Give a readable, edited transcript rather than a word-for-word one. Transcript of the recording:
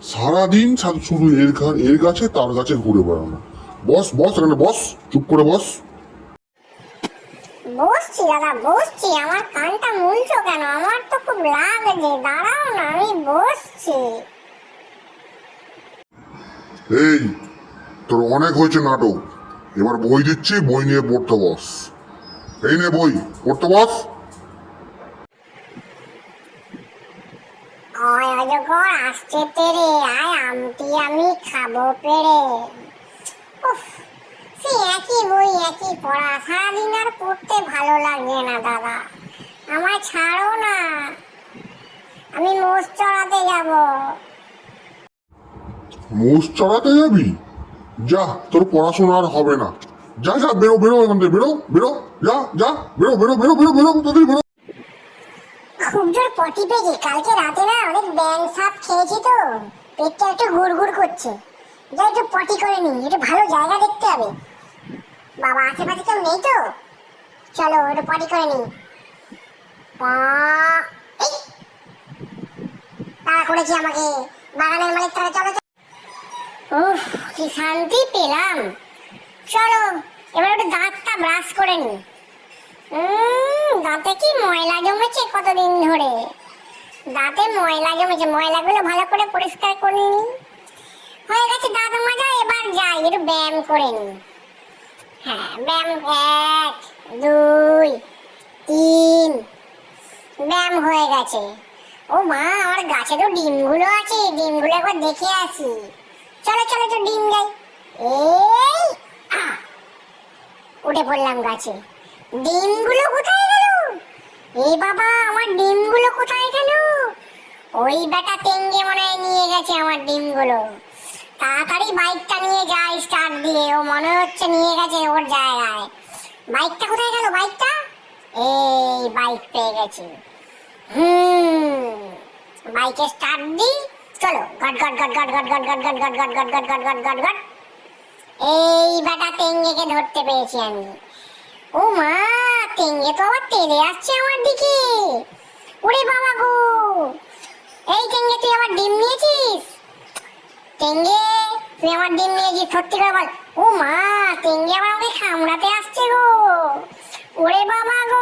সারাদিন শুধু এর গাছে তার গাছে ঘুরে বেড়ানো। বস বস, এখানে বস, চুপ করে বস। বসছি দাদা, বসছি। আমার কানটা মুলছো কেন? আমার তো খুব লাগছে, দাঁড়াও না, আমি বসছি। এই, তোর অনেক হয়েছে নাটক, এবার বই দিচ্ছি, বই নিয়ে পড়তে বস। এই নে বই, পড়তে বস। অয় অজগর আসছে তেরে, আয় আমটি আমি খাবো পেড়ে। উফ, সে একই বই একই পড়া, সারাদিন আর পড়তে ভালো লাগে না দাদা, আমায় ছাড়ো না, আমি মোষ চড়াতে যাব। মোষ চড়াতে যাবি? যা, তোর পড়াশোনা আর হবে না। যা যা, বেরো বেরো এখান থেকে, বেরো বেরো, যা যা, বেরো বেরো বেরো বেরো বেরো, তাড়াতাড়ি বেরো। খুব জোর পটি পেয়েছি, কালকে রাতে না অনেক ব্যাং সাপ খেয়েছি তো, পেটটা একটু গুড়গুড় করছে। যাই একটু পটি করে নি, একটু ভালো জায়গা দেখতে হবে। বাবা আশেপাশে কেউ নেই তো? চলো একটু পটি করে নি। এই, তাড়া করেছি আমাকে বাগানের মালিক, তারা চলো। উফ, কি শান্তি পেলাম। চলো এবার একটু দাঁতটা ব্রাশ করে নি। দাঁতে কি ময়লা জমেছে কতদিন ধরে, দাঁতে ময়লা জমেছে, ময়লাগুলো ভালো করে পরিষ্কার করে নি। হয়ে গেছে দাঁত মাজা, এবার যাই একটু ব্যায়াম করে নি। হ্যাঁ ব্যায়াম, 1 2 3, ব্যায়াম হয়ে গেছে। ও মা, আমার গাছে তো ডিমগুলো আছে, ডিমগুলো একবার দেখে আসি। চলো চলো তো ডিম যাই। এই উঠে পড়লাম গাছে। ডিমগুলো কোথায় গেল? এই বাবা, আমার ডিমগুলো কোথায় গেল? ওই বেটা তেঙ্গে মনে হয় নিয়ে গেছে আমার ডিমগুলো। তাড়াতাড়ি বাইকটা নিয়ে যাই স্টার্ট দিয়ে, ও মনে হচ্ছে নিয়ে গেছে ওর জায়গায়। বাইকটা কোথায় গেল? বাইকটা, এই বাইক পেয়ে গেছি। বাইকে স্টার্ট দি, চলো goat goat goat goat goat goat goat goat goat goat goat goat goat goat goat. এই বেটা তেঙ্গেকে ধরতে পেরেছি আমি। ও মা, তেঙ্গে তো আবার তেড়ে আসছে আমার দিকে। ওরে বাবা গো, এই তেঙ্গে তুই আমার ডিম নিয়েছিস? তেঙ্গে, তুই আমার ডিম নিয়েছিস সত্যি করে বল। ও মা, তেঙ্গে আবার আমাকে কামড়াতে আসছে গো। ওরে বাবা গো।